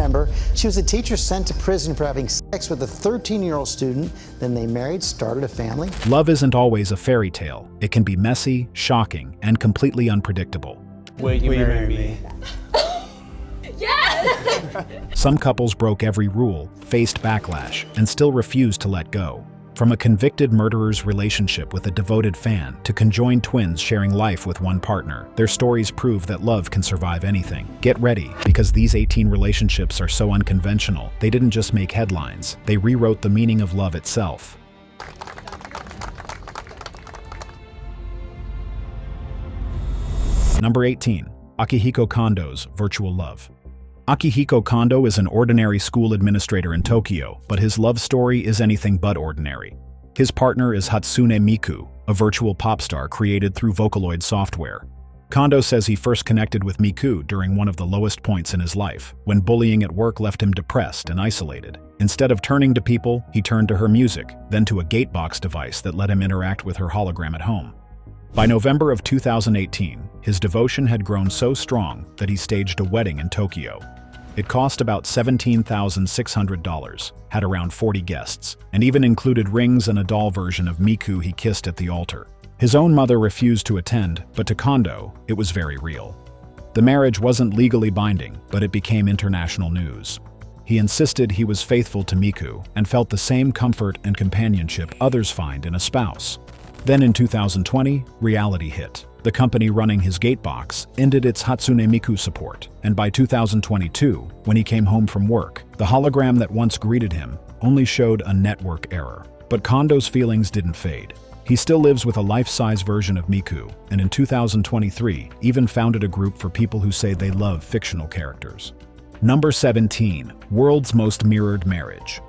member. She was a teacher sent to prison for having sex with a 13-year-old student. Then they married, started a family. Love isn't always a fairy tale. It can be messy, shocking, and completely unpredictable. Will you marry me? Yes! Some couples broke every rule, faced backlash, and still refused to let go. From a convicted murderer's relationship with a devoted fan to conjoined twins sharing life with one partner, their stories prove that love can survive anything. Get ready, because these 18 relationships are so unconventional, they didn't just make headlines, they rewrote the meaning of love itself. Number 18. Akihiko Kondo's Virtual Love. Akihiko Kondo is an ordinary school administrator in Tokyo, but his love story is anything but ordinary. His partner is Hatsune Miku, a virtual pop star created through Vocaloid software. Kondo says he first connected with Miku during one of the lowest points in his life, when bullying at work left him depressed and isolated. Instead of turning to people, he turned to her music, then to a gatebox device that let him interact with her hologram at home. By November of 2018, his devotion had grown so strong that he staged a wedding in Tokyo. It cost about $17,600, had around 40 guests, and even included rings and a doll version of Miku he kissed at the altar. His own mother refused to attend, but to Kondo, it was very real. The marriage wasn't legally binding, but it became international news. He insisted he was faithful to Miku and felt the same comfort and companionship others find in a spouse. Then in 2020, reality hit. The company running his gatebox ended its Hatsune Miku support, and by 2022, when he came home from work, the hologram that once greeted him only showed a network error. But Kondo's feelings didn't fade. He still lives with a life-size version of Miku, and in 2023, even founded a group for people who say they love fictional characters. Number 17. World's Most Mirrored Marriage.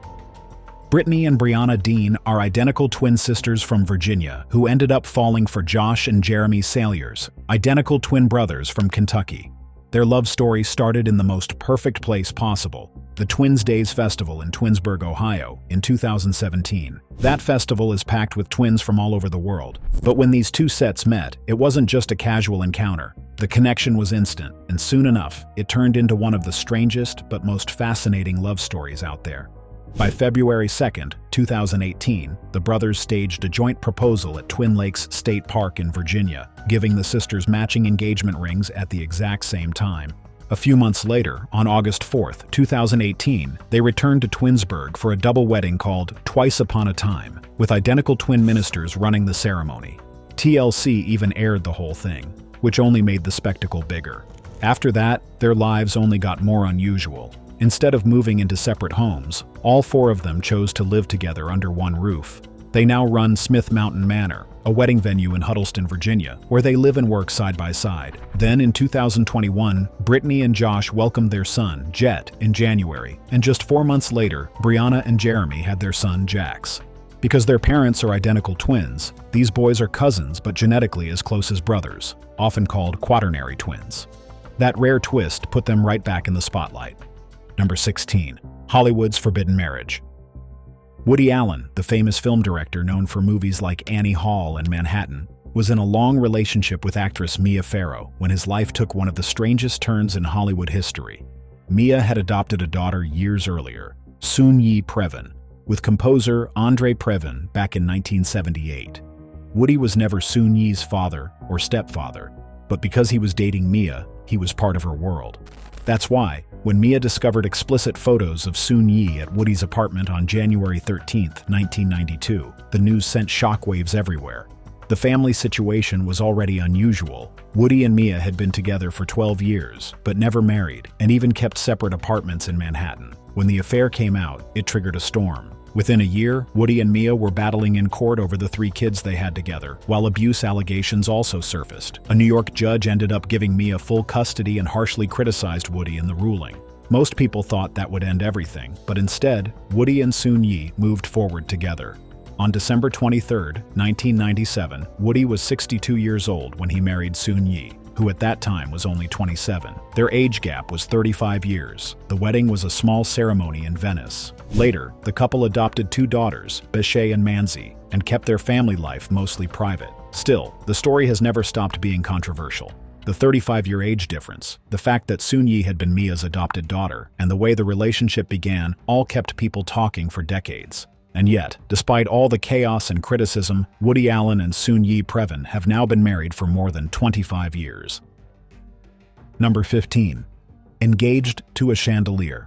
Brittany and Brianna Dean are identical twin sisters from Virginia who ended up falling for Josh and Jeremy Salyers, identical twin brothers from Kentucky. Their love story started in the most perfect place possible, the Twins Days Festival in Twinsburg, Ohio, in 2017. That festival is packed with twins from all over the world. But when these two sets met, it wasn't just a casual encounter. The connection was instant, and soon enough, it turned into one of the strangest but most fascinating love stories out there. By February 2, 2018, the brothers staged a joint proposal at Twin Lakes State Park in Virginia, giving the sisters matching engagement rings at the exact same time. A few months later, on August 4, 2018, they returned to Twinsburg for a double wedding called Twice Upon a Time, with identical twin ministers running the ceremony. TLC even aired the whole thing, which only made the spectacle bigger. After that, their lives only got more unusual. Instead of moving into separate homes, all four of them chose to live together under one roof. They now run Smith Mountain Manor, a wedding venue in Huddleston, Virginia, where they live and work side by side. Then in 2021, Brittany and Josh welcomed their son, Jet, in January, and just 4 months later, Brianna and Jeremy had their son, Jax. Because their parents are identical twins, these boys are cousins but genetically as close as brothers, often called quaternary twins. That rare twist put them right back in the spotlight. Number 16. Hollywood's Forbidden Marriage. Woody Allen, the famous film director known for movies like Annie Hall and Manhattan, was in a long relationship with actress Mia Farrow when his life took one of the strangest turns in Hollywood history. Mia had adopted a daughter years earlier, Soon-Yi Previn, with composer Andre Previn back in 1978. Woody was never Soon-Yi's father or stepfather, but because he was dating Mia, he was part of her world. That's why, when Mia discovered explicit photos of Soon-Yi at Woody's apartment on January 13, 1992, the news sent shockwaves everywhere. The family situation was already unusual. Woody and Mia had been together for 12 years, but never married, and even kept separate apartments in Manhattan. When the affair came out, it triggered a storm. Within a year, Woody and Mia were battling in court over the 3 kids they had together, while abuse allegations also surfaced. A New York judge ended up giving Mia full custody and harshly criticized Woody in the ruling. Most people thought that would end everything, but instead, Woody and Soon-Yi moved forward together. On December 23, 1997, Woody was 62 years old when he married Soon-Yi, who at that time was only 27. Their age gap was 35 years. The wedding was a small ceremony in Venice. Later, the couple adopted 2 daughters, Beshay and Manzi, and kept their family life mostly private. Still, the story has never stopped being controversial. The 35-year age difference, the fact that Soon-Yi had been Mia's adopted daughter, and the way the relationship began all kept people talking for decades. And yet, despite all the chaos and criticism, Woody Allen and Soon-Yi Previn have now been married for more than 25 years. Number 15. Engaged to a Chandelier.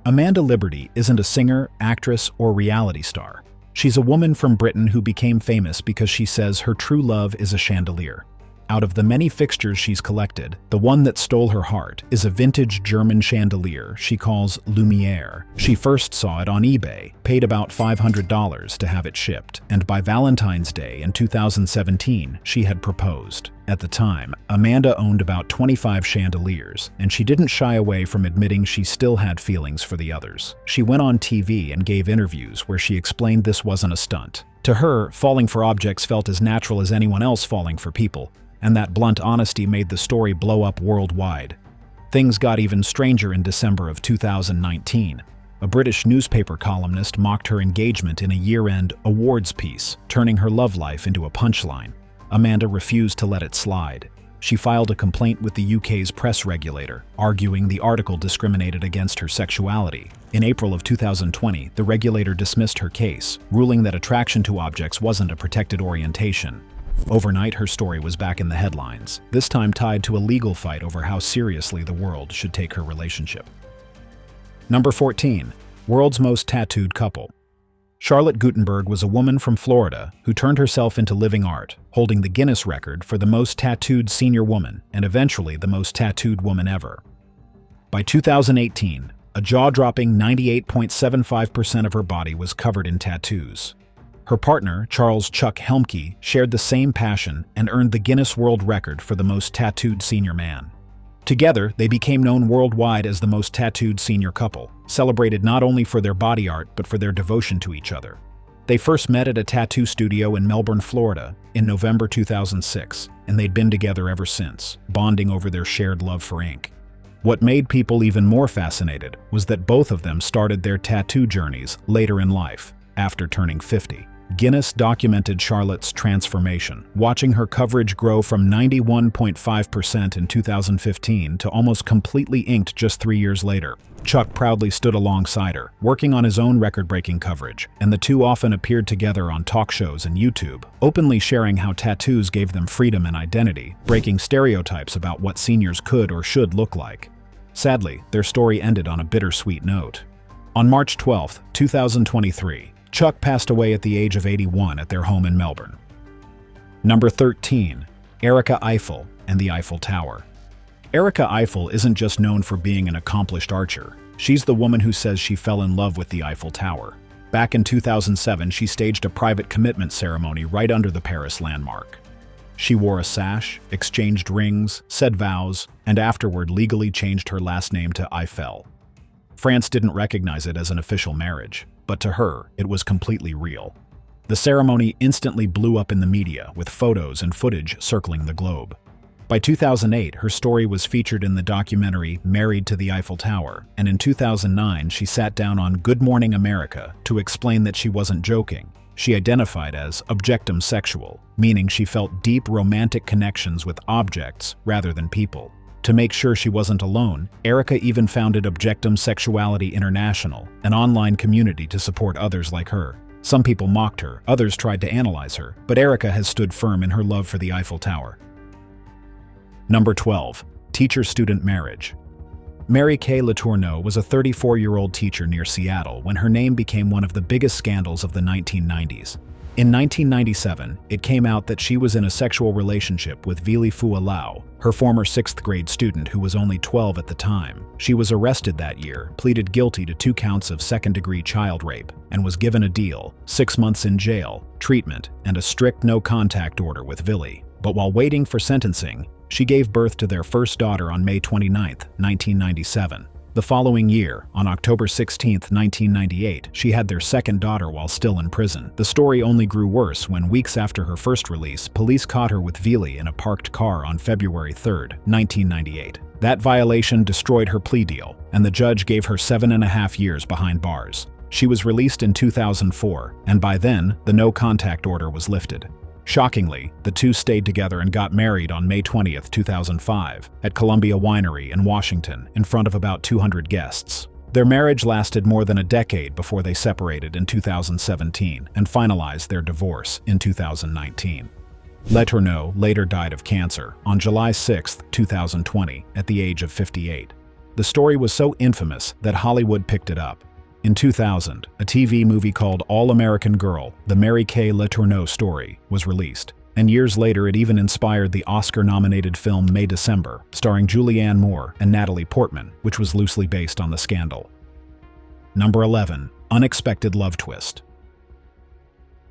Amanda Liberty isn't a singer, actress, or reality star. She's a woman from Britain who became famous because she says her true love is a chandelier. Out of the many fixtures she's collected, the one that stole her heart is a vintage German chandelier she calls Lumiere. She first saw it on eBay, paid about $500 to have it shipped, and by Valentine's Day in 2017, she had proposed. At the time, Amanda owned about 25 chandeliers, and she didn't shy away from admitting she still had feelings for the others. She went on TV and gave interviews where she explained this wasn't a stunt. To her, falling for objects felt as natural as anyone else falling for people, and that blunt honesty made the story blow up worldwide. Things got even stranger in December of 2019. A British newspaper columnist mocked her engagement in a year-end awards piece, turning her love life into a punchline. Amanda refused to let it slide. She filed a complaint with the UK's press regulator, arguing the article discriminated against her sexuality. In April of 2020, the regulator dismissed her case, ruling that attraction to objects wasn't a protected orientation. Overnight, her story was back in the headlines, this time tied to a legal fight over how seriously the world should take her relationship. Number 14. World's Most Tattooed Couple. Charlotte Gutenberg was a woman from Florida who turned herself into living art, holding the Guinness record for the most tattooed senior woman and eventually the most tattooed woman ever. By 2018, a jaw-dropping 98.75% of her body was covered in tattoos. Her partner, Charles Chuck Helmke, shared the same passion and earned the Guinness World Record for the most tattooed senior man. Together, they became known worldwide as the most tattooed senior couple, celebrated not only for their body art but for their devotion to each other. They first met at a tattoo studio in Melbourne, Florida, in November 2006, and they'd been together ever since, bonding over their shared love for ink. What made people even more fascinated was that both of them started their tattoo journeys later in life, after turning 50. Guinness documented Charlotte's transformation, watching her coverage grow from 91.5% in 2015 to almost completely inked just 3 years later. Chuck proudly stood alongside her, working on his own record-breaking coverage, and the two often appeared together on talk shows and YouTube, openly sharing how tattoos gave them freedom and identity, breaking stereotypes about what seniors could or should look like. Sadly, their story ended on a bittersweet note. On March 12, 2023, Chuck passed away at the age of 81 at their home in Melbourne. Number 13. Erica Eiffel and the Eiffel Tower. Erica Eiffel isn't just known for being an accomplished archer. She's the woman who says she fell in love with the Eiffel Tower. Back in 2007, she staged a private commitment ceremony right under the Paris landmark. She wore a sash, exchanged rings, said vows, and afterward legally changed her last name to Eiffel. France didn't recognize it as an official marriage, but to her, it was completely real. The ceremony instantly blew up in the media, with photos and footage circling the globe. By 2008, her story was featured in the documentary Married to the Eiffel Tower, and in 2009, she sat down on Good Morning America to explain that she wasn't joking. She identified as Objectum sexual, meaning she felt deep romantic connections with objects rather than people. To make sure she wasn't alone, Erica even founded Objectum Sexuality International, an online community to support others like her. Some people mocked her, others tried to analyze her, but Erica has stood firm in her love for the Eiffel Tower. Number 12. Teacher-student marriage. Mary Kay Letourneau was a 34-year-old teacher near Seattle when her name became one of the biggest scandals of the 1990s. In 1997, it came out that she was in a sexual relationship with Vili Fua Lau, her former 6th grade student who was only 12 at the time. She was arrested that year, pleaded guilty to 2 counts of second-degree child rape, and was given a deal, 6 months in jail, treatment, and a strict no-contact order with Vili. But while waiting for sentencing, she gave birth to their first daughter on May 29, 1997. The following year, on October 16, 1998, she had their second daughter while still in prison. The story only grew worse when, weeks after her first release, police caught her with Vili in a parked car on February 3, 1998. That violation destroyed her plea deal, and the judge gave her 7.5 years behind bars. She was released in 2004, and by then, the no-contact order was lifted. Shockingly, the two stayed together and got married on May 20, 2005, at Columbia Winery in Washington in front of about 200 guests. Their marriage lasted more than a decade before they separated in 2017 and finalized their divorce in 2019. Letourneau later died of cancer on July 6, 2020, at the age of 58. The story was so infamous that Hollywood picked it up. In 2000, a TV movie called All-American Girl, The Mary Kay Letourneau Story, was released. And years later it even inspired the Oscar-nominated film May December, starring Julianne Moore and Natalie Portman, which was loosely based on the scandal. Number 11. Unexpected Love Twist.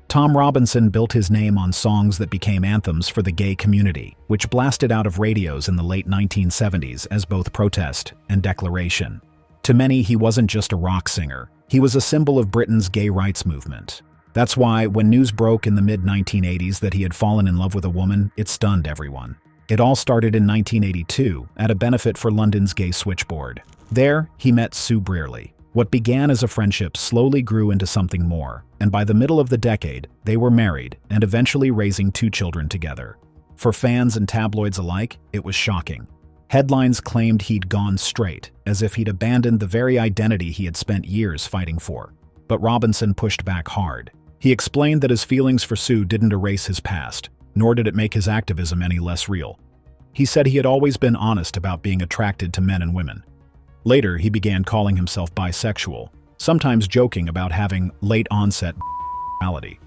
Tom Robinson built his name on songs that became anthems for the gay community, which blasted out of radios in the late 1970s as both protest and declaration. To many, he wasn't just a rock singer. He was a symbol of Britain's gay rights movement. That's why, when news broke in the mid-1980s that he had fallen in love with a woman, it stunned everyone. It all started in 1982 at a benefit for London's Gay Switchboard. There, he met Sue Brearley. What began as a friendship slowly grew into something more, and by the middle of the decade, they were married and eventually raising 2 children together. For fans and tabloids alike, it was shocking. Headlines claimed he'd gone straight, as if he'd abandoned the very identity he had spent years fighting for. But Robinson pushed back hard. He explained that his feelings for Sue didn't erase his past, nor did it make his activism any less real. He said he had always been honest about being attracted to men and women. Later, he began calling himself bisexual, sometimes joking about having late-onset bisexuality.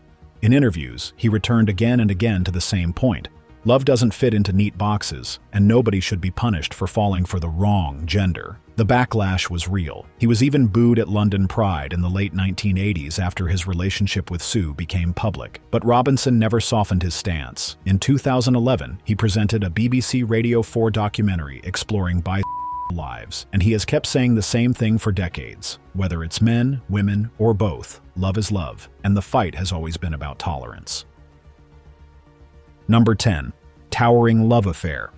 In interviews, he returned again and again to the same point. Love doesn't fit into neat boxes, and nobody should be punished for falling for the wrong gender. The backlash was real. He was even booed at London Pride in the late 1980s after his relationship with Sue became public. But Robinson never softened his stance. In 2011, he presented a BBC Radio 4 documentary exploring bisexual lives, and he has kept saying the same thing for decades. Whether it's men, women, or both, love is love, and the fight has always been about tolerance. Number 10. Towering Love Affair.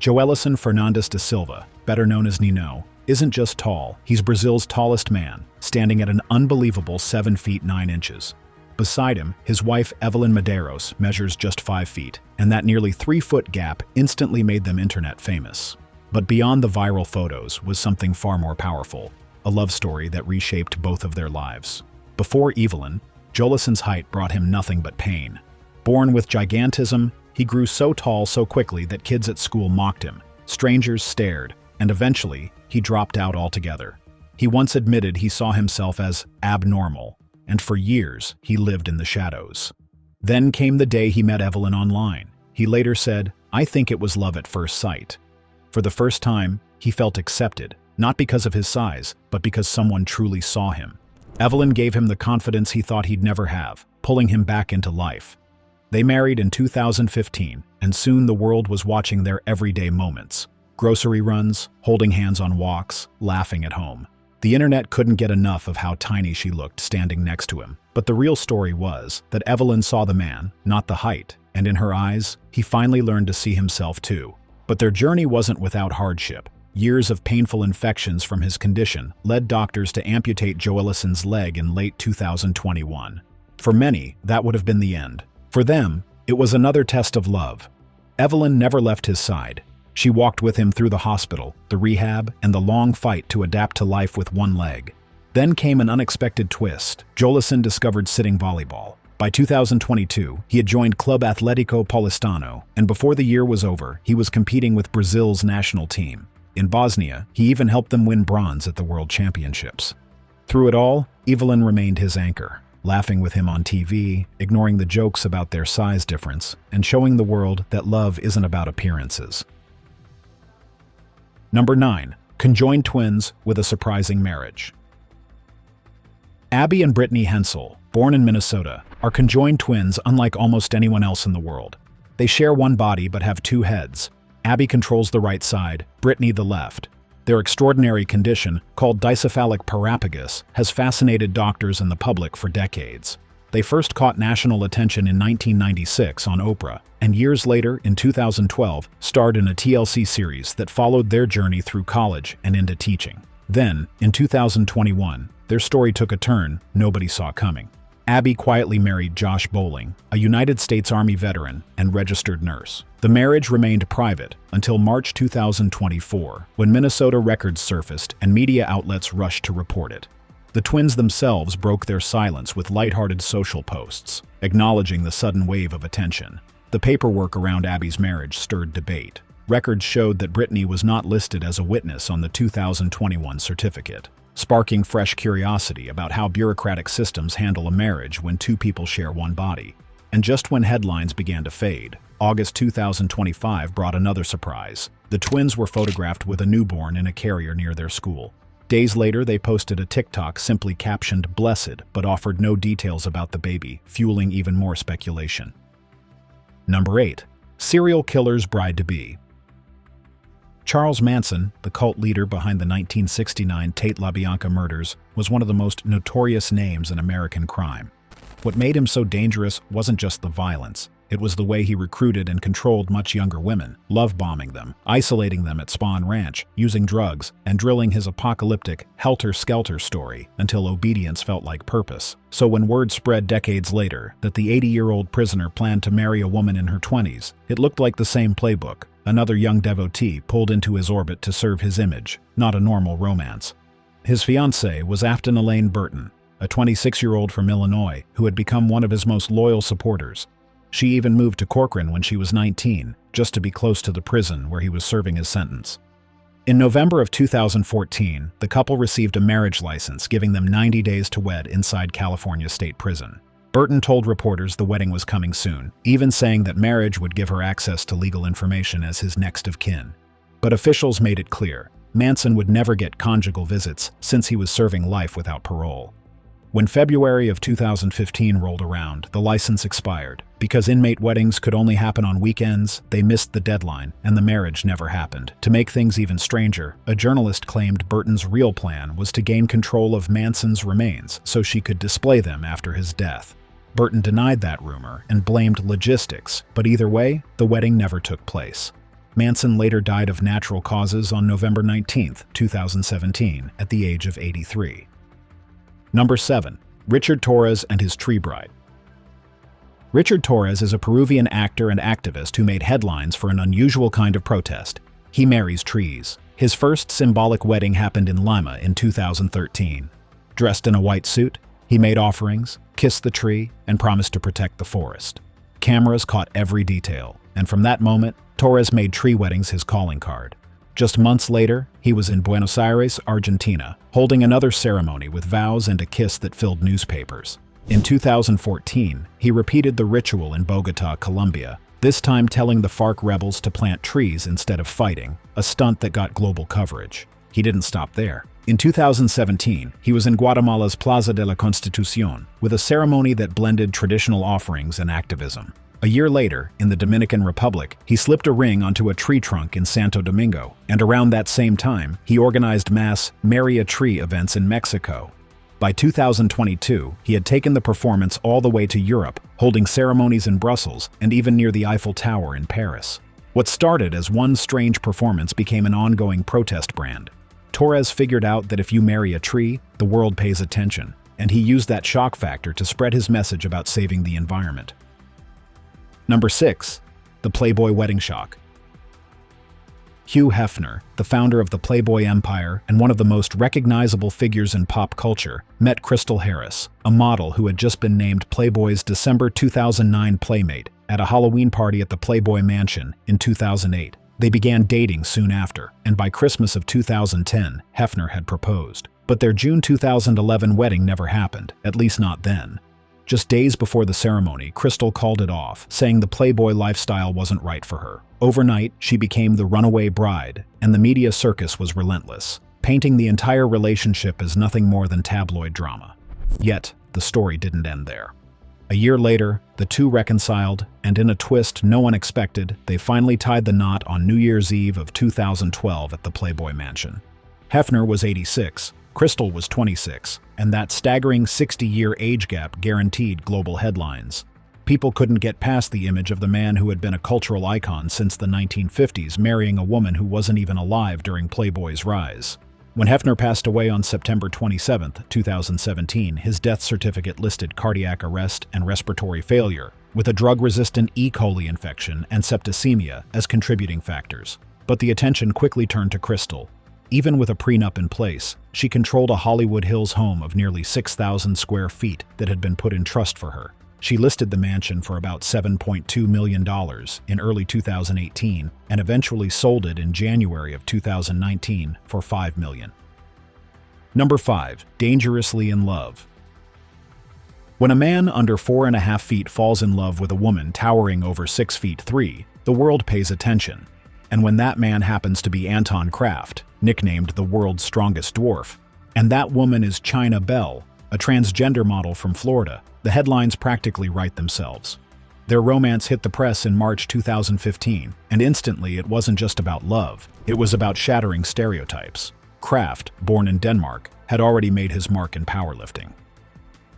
Joelison Fernandes da Silva, better known as Nino, isn't just tall, he's Brazil's tallest man, standing at an unbelievable 7 feet 9 inches. Beside him, his wife Evelyn Medeiros measures just 5 feet, and that nearly 3-foot gap instantly made them internet famous. But beyond the viral photos was something far more powerful, a love story that reshaped both of their lives. Before Evelyn, Joelison's height brought him nothing but pain. Born with gigantism, he grew so tall so quickly that kids at school mocked him, strangers stared, and eventually, he dropped out altogether. He once admitted he saw himself as abnormal, and for years, he lived in the shadows. Then came the day he met Evelyn online. He later said, "I think it was love at first sight." For the first time, he felt accepted, not because of his size, but because someone truly saw him. Evelyn gave him the confidence he thought he'd never have, pulling him back into life. They married in 2015, and soon the world was watching their everyday moments. Grocery runs, holding hands on walks, laughing at home. The internet couldn't get enough of how tiny she looked standing next to him. But the real story was that Evelyn saw the man, not the height, and in her eyes, he finally learned to see himself too. But their journey wasn't without hardship. Years of painful infections from his condition led doctors to amputate Joelison's leg in late 2021. For many, that would have been the end. For them, it was another test of love. Evelyn never left his side. She walked with him through the hospital, the rehab, and the long fight to adapt to life with one leg. Then came an unexpected twist. Joelison discovered sitting volleyball. By 2022, he had joined Club Atlético Paulistano, and before the year was over, he was competing with Brazil's national team. In Bosnia, he even helped them win bronze at the World Championships. Through it all, Evelyn remained his anchor, laughing with him on TV, ignoring the jokes about their size difference, and showing the world that love isn't about appearances. Number 9. Conjoined twins with a surprising marriage. Abby and Brittany Hensel, born in Minnesota, are conjoined twins unlike almost anyone else in the world. They share one body but have 2 heads. Abby controls the right side, Brittany the left. Their extraordinary condition, called dicephalic parapagus, has fascinated doctors and the public for decades. They first caught national attention in 1996 on Oprah, and years later, in 2012, starred in a TLC series that followed their journey through college and into teaching. Then, in 2021, their story took a turn nobody saw coming. Abby quietly married Josh Bowling, a United States Army veteran and registered nurse. The marriage remained private until March 2024, when Minnesota records surfaced and media outlets rushed to report it. The twins themselves broke their silence with lighthearted social posts, acknowledging the sudden wave of attention. The paperwork around Abby's marriage stirred debate. Records showed that Brittany was not listed as a witness on the 2021 certificate, sparking fresh curiosity about how bureaucratic systems handle a marriage when two people share one body. And just when headlines began to fade, August 2025 brought another surprise. The twins were photographed with a newborn in a carrier near their school. Days later, they posted a TikTok simply captioned "Blessed," but offered no details about the baby, fueling even more speculation. Number 8. Serial killer's bride-to-be. Charles Manson, the cult leader behind the 1969 Tate LaBianca murders, was one of the most notorious names in American crime. What made him so dangerous wasn't just the violence. It was the way he recruited and controlled much younger women, love-bombing them, isolating them at Spawn Ranch, using drugs, and drilling his apocalyptic, helter-skelter story until obedience felt like purpose. So when word spread decades later that the 80-year-old prisoner planned to marry a woman in her 20s, it looked like the same playbook. Another young devotee pulled into his orbit to serve his image, not a normal romance. His fiancée was Afton Elaine Burton, a 26-year-old from Illinois who had become one of his most loyal supporters. She even moved to Corcoran when she was 19, just to be close to the prison where he was serving his sentence. In November of 2014, the couple received a marriage license giving them 90 days to wed inside California State Prison. Burton told reporters the wedding was coming soon, even saying that marriage would give her access to legal information as his next of kin. But officials made it clear, Manson would never get conjugal visits since he was serving life without parole. When February of 2015 rolled around, the license expired. Because inmate weddings could only happen on weekends, they missed the deadline, and the marriage never happened. To make things even stranger, a journalist claimed Burton's real plan was to gain control of Manson's remains so she could display them after his death. Burton denied that rumor and blamed logistics, but either way, the wedding never took place. Manson later died of natural causes on November 19, 2017, at the age of 83. Number 7. Richard Torres and his tree bride. Richard Torres is a Peruvian actor and activist who made headlines for an unusual kind of protest. He marries trees. His first symbolic wedding happened in Lima in 2013. Dressed in a white suit, he made offerings, kissed the tree, and promised to protect the forest. Cameras caught every detail, and from that moment, Torres made tree weddings his calling card. Just months later, he was in Buenos Aires, Argentina, holding another ceremony with vows and a kiss that filled newspapers. In 2014, he repeated the ritual in Bogota, Colombia, this time telling the FARC rebels to plant trees instead of fighting, a stunt that got global coverage. He didn't stop there. In 2017, he was in Guatemala's Plaza de la Constitución, with a ceremony that blended traditional offerings and activism. A year later, in the Dominican Republic, he slipped a ring onto a tree trunk in Santo Domingo, and around that same time, he organized mass Marry a Tree events in Mexico. By 2022, he had taken the performance all the way to Europe, holding ceremonies in Brussels and even near the Eiffel Tower in Paris. What started as one strange performance became an ongoing protest brand. Torres figured out that if you marry a tree, the world pays attention, and he used that shock factor to spread his message about saving the environment. Number 6. The Playboy wedding shock. Hugh Hefner, the founder of the Playboy empire and one of the most recognizable figures in pop culture, met Crystal Harris, a model who had just been named Playboy's December 2009 Playmate, at a Halloween party at the Playboy Mansion in 2008. They began dating soon after, and by Christmas of 2010, Hefner had proposed. But their June 2011 wedding never happened, at least not then. Just days before the ceremony, Crystal called it off, saying the Playboy lifestyle wasn't right for her. Overnight, she became the runaway bride, and the media circus was relentless, painting the entire relationship as nothing more than tabloid drama. Yet, the story didn't end there. A year later, the two reconciled, and in a twist no one expected, they finally tied the knot on New Year's Eve of 2012 at the Playboy Mansion. Hefner was 86, Crystal was 26, and that staggering 60-year age gap guaranteed global headlines. People couldn't get past the image of the man who had been a cultural icon since the 1950s marrying a woman who wasn't even alive during Playboy's rise. When Hefner passed away on September 27, 2017, his death certificate listed cardiac arrest and respiratory failure, with a drug-resistant E. coli infection and septicemia as contributing factors. But the attention quickly turned to Crystal. Even with a prenup in place, she controlled a Hollywood Hills home of nearly 6,000 square feet that had been put in trust for her. She listed the mansion for about $7.2 million in early 2018 and eventually sold it in January of 2019 for $5 million. Number 5. Dangerously in love. When a man under 4.5 feet falls in love with a woman towering over 6 feet 3, the world pays attention. And when that man happens to be Anton Kraft, nicknamed the world's strongest dwarf, and that woman is China Bell, a transgender model from Florida, the headlines practically write themselves. Their romance hit the press in March 2015, and instantly it wasn't just about love, it was about shattering stereotypes. Kraft, born in Denmark, had already made his mark in powerlifting.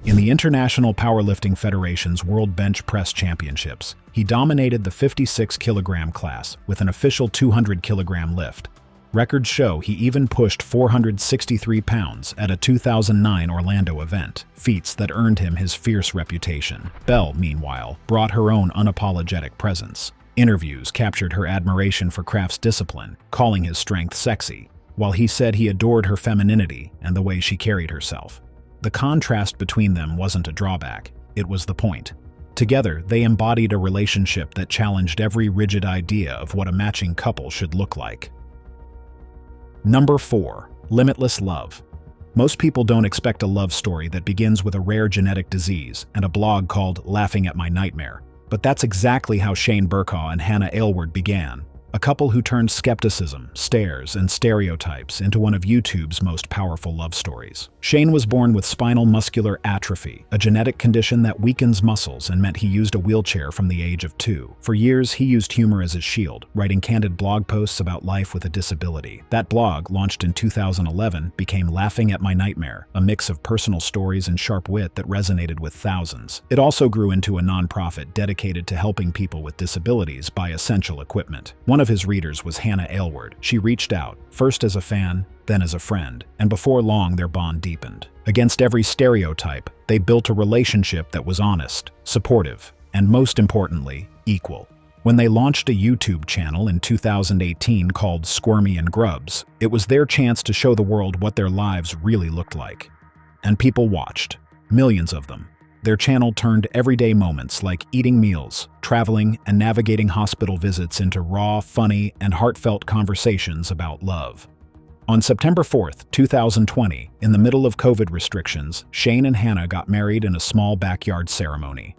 In the International Powerlifting Federation's World Bench Press Championships, he dominated the 56-kilogram class with an official 200-kilogram lift. Records show he even pushed 463 pounds at a 2009 Orlando event, feats that earned him his fierce reputation. Bell, meanwhile, brought her own unapologetic presence. Interviews captured her admiration for Kraft's discipline, calling his strength sexy, while he said he adored her femininity and the way she carried herself. The contrast between them wasn't a drawback, it was the point. Together, they embodied a relationship that challenged every rigid idea of what a matching couple should look like. Number 4. Limitless love. Most people don't expect a love story that begins with a rare genetic disease and a blog called Laughing at My Nightmare. But that's exactly how Shane Burkaw and Hannah Aylward began. A couple who turned skepticism, stares, and stereotypes into one of YouTube's most powerful love stories. Shane was born with spinal muscular atrophy, a genetic condition that weakens muscles and meant he used a wheelchair from the age of 2. For years, he used humor as his shield, writing candid blog posts about life with a disability. That blog, launched in 2011, became Laughing at My Nightmare, a mix of personal stories and sharp wit that resonated with thousands. It also grew into a nonprofit dedicated to helping people with disabilities buy essential equipment. One of his readers was Hannah Aylward. She reached out, first as a fan, then as a friend, and before long their bond deepened. Against every stereotype, they built a relationship that was honest, supportive, and most importantly, equal. When they launched a YouTube channel in 2018 called Squirmy and Grubs, it was their chance to show the world what their lives really looked like. And people watched, millions of them. Their channel turned everyday moments like eating meals, traveling, and navigating hospital visits into raw, funny, and heartfelt conversations about love. On September 4, 2020, in the middle of COVID restrictions, Shane and Hannah got married in a small backyard ceremony.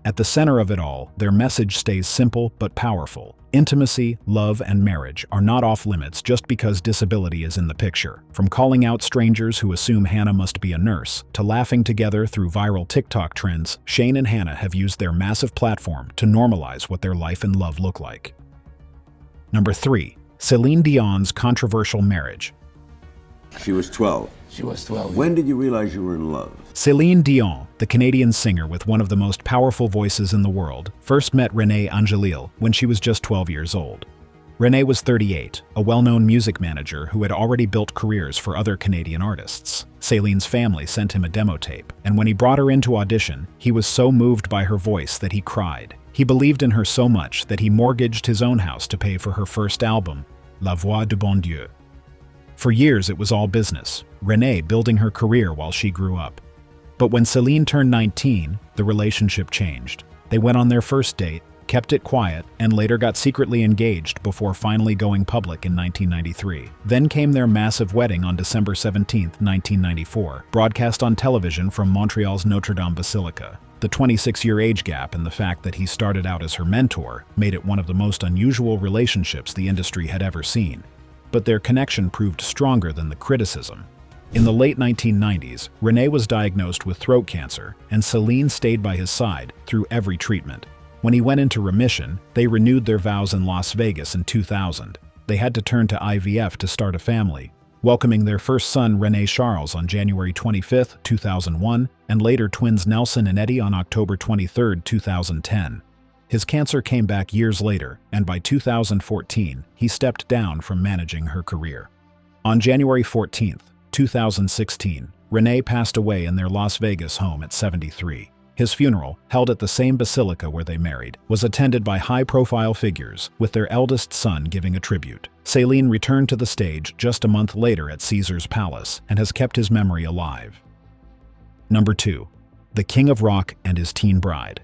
At the center of it all, their message stays simple but powerful. Intimacy, love, and marriage are not off limits just because disability is in the picture. From calling out strangers who assume Hannah must be a nurse, to laughing together through viral TikTok trends, Shane and Hannah have used their massive platform to normalize what their life and love look like. Number 3. Celine Dion's controversial marriage. She was 12. She was 12. When did you realize you were in love? Celine Dion, the Canadian singer with one of the most powerful voices in the world, first met Renee Angelil when she was just 12 years old. Renee was 38, a well-known music manager who had already built careers for other Canadian artists. Celine's family sent him a demo tape, and when he brought her in to audition, he was so moved by her voice that he cried. He believed in her so much that he mortgaged his own house to pay for her first album, La Voix du Bon Dieu. For years, it was all business, Renee building her career while she grew up. But when Celine turned 19, the relationship changed. They went on their first date, kept it quiet, and later got secretly engaged before finally going public in 1993. Then came their massive wedding on December 17, 1994, broadcast on television from Montreal's Notre Dame Basilica. The 26-year age gap and the fact that he started out as her mentor made it one of the most unusual relationships the industry had ever seen. But their connection proved stronger than the criticism. In the late 1990s, Renee was diagnosed with throat cancer, and Celine stayed by his side through every treatment. When he went into remission, they renewed their vows in Las Vegas in 2000. They had to turn to IVF to start a family, welcoming their first son René Charles on January 25, 2001, and later twins Nelson and Eddie on October 23, 2010. His cancer came back years later, and by 2014, he stepped down from managing her career. On January 14, 2016, Renee passed away in their Las Vegas home at 73. His funeral, held at the same basilica where they married, was attended by high-profile figures, with their eldest son giving a tribute. Celine returned to the stage just a month later at Caesar's Palace and has kept his memory alive. Number 2. The King of Rock and His Teen Bride.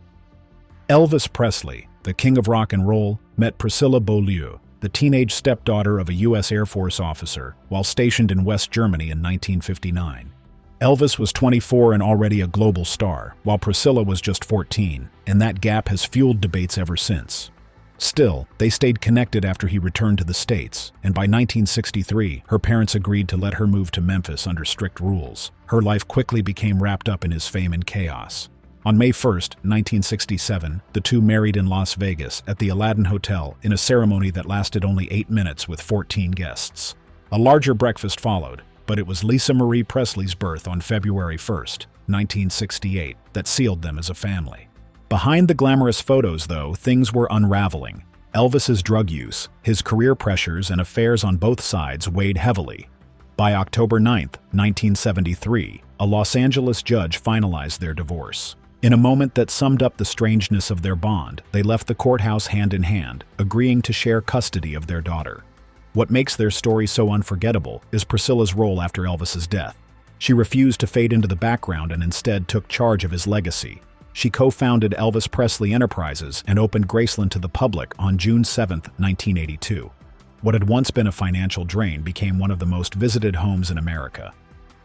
Elvis Presley, the King of Rock and Roll, met Priscilla Beaulieu, the teenage stepdaughter of a U.S. Air Force officer, while stationed in West Germany in 1959. Elvis was 24 and already a global star, while Priscilla was just 14, and that gap has fueled debates ever since. Still, they stayed connected after he returned to the States, and by 1963, her parents agreed to let her move to Memphis under strict rules. Her life quickly became wrapped up in his fame and chaos. On May 1, 1967, the two married in Las Vegas at the Aladdin Hotel in a ceremony that lasted only 8 minutes with 14 guests. A larger breakfast followed, but it was Lisa Marie Presley's birth on February 1, 1968, that sealed them as a family. Behind the glamorous photos, though, things were unraveling. Elvis's drug use, his career pressures, and affairs on both sides weighed heavily. By October 9, 1973, a Los Angeles judge finalized their divorce. In a moment that summed up the strangeness of their bond, they left the courthouse hand in hand, agreeing to share custody of their daughter. What makes their story so unforgettable is Priscilla's role after Elvis's death. She refused to fade into the background and instead took charge of his legacy. She co-founded Elvis Presley Enterprises and opened Graceland to the public on June 7, 1982. What had once been a financial drain became one of the most visited homes in America.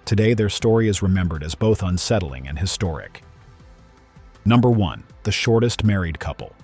Today, their story is remembered as both unsettling and historic. Number 1. The shortest married couple.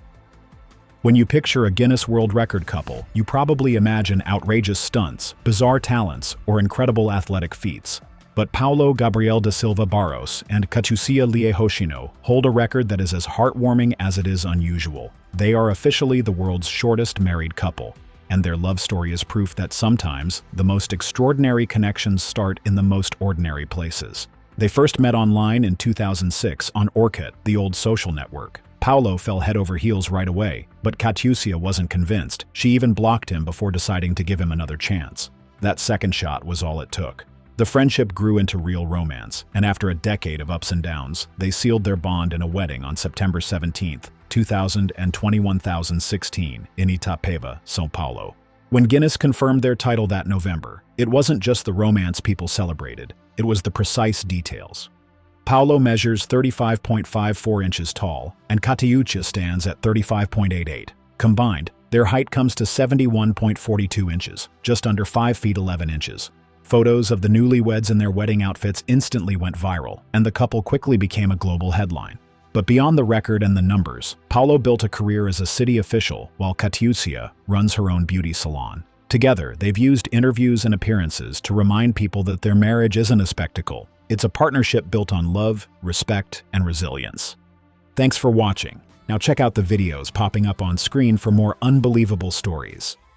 When you picture a Guinness World Record couple, you probably imagine outrageous stunts, bizarre talents, or incredible athletic feats. But Paulo Gabriel da Silva Barros and Catucia Hoshino hold a record that is as heartwarming as it is unusual. They are officially the world's shortest married couple, and their love story is proof that sometimes the most extraordinary connections start in the most ordinary places. They first met online in 2006 on Orkut, the old social network. Paulo fell head over heels right away, but Catucia wasn't convinced. She even blocked him before deciding to give him another chance. That second shot was all it took. The friendship grew into real romance, and after a decade of ups and downs, they sealed their bond in a wedding on September 17, 2016 in Itapeva, São Paulo. When Guinness confirmed their title that November, it wasn't just the romance people celebrated, it was the precise details. Paulo measures 35.54 inches tall, and Catucia stands at 35.88. Combined, their height comes to 71.42 inches, just under 5 feet 11 inches. Photos of the newlyweds in their wedding outfits instantly went viral, and the couple quickly became a global headline. But beyond the record and the numbers, Paulo built a career as a city official, while Catucia runs her own beauty salon. Together, they've used interviews and appearances to remind people that their marriage isn't a spectacle. It's a partnership built on love, respect, and resilience. Thanks for watching. Now check out the videos popping up on screen for more unbelievable stories.